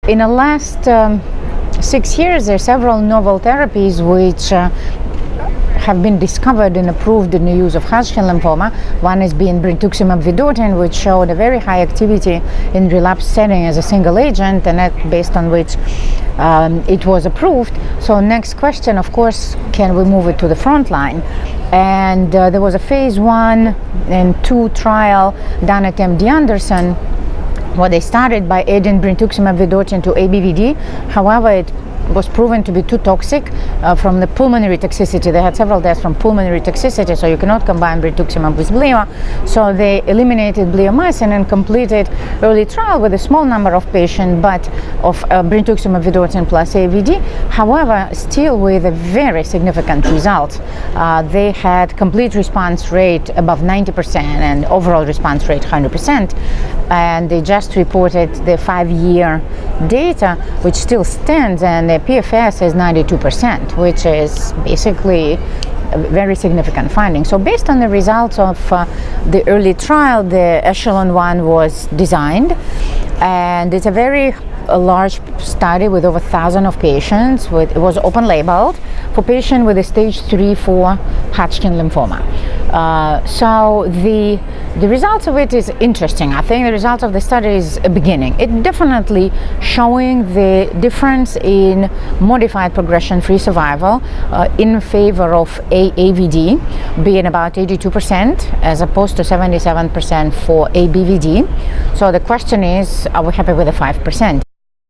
In the last 6 years, there are several novel therapies which have been discovered and approved in the use of Hodgkin lymphoma. One is being Brentuximab Vedotin, which showed a very high activity in relapse setting as a single agent, and that based on which it was approved. So next question, of course, can we move it to the front line? And there was a phase 1 and 2 trial done at MD Anderson, where they started by adding Brentuximab Vedotin to ABVD. However, it was proven to be too toxic from the pulmonary toxicity. They had several deaths from pulmonary toxicity, so you cannot combine Brentuximab with bleo. So they eliminated bleomycin and completed early trial with a small number of patients, but of Brentuximab Vedotin plus AVD. However, still with a very significant result. They had complete response rate above 90% and overall response rate 100%. And they just reported the 5-year data, which still stands, and the PFS is 92%, which is basically a very significant finding. So based on the results of the early trial, the Echelon-1 was designed, and it's a very large study with over 1,000 of patients. It was open labeled for patients with a stage 3-4 Hodgkin lymphoma. So the results of it is interesting. I think the results of the study is a beginning. It definitely showing the difference in modified progression-free survival in favor of AVD, being about 82% as opposed to 77% for ABVD. So the question is, are we happy with the 5%?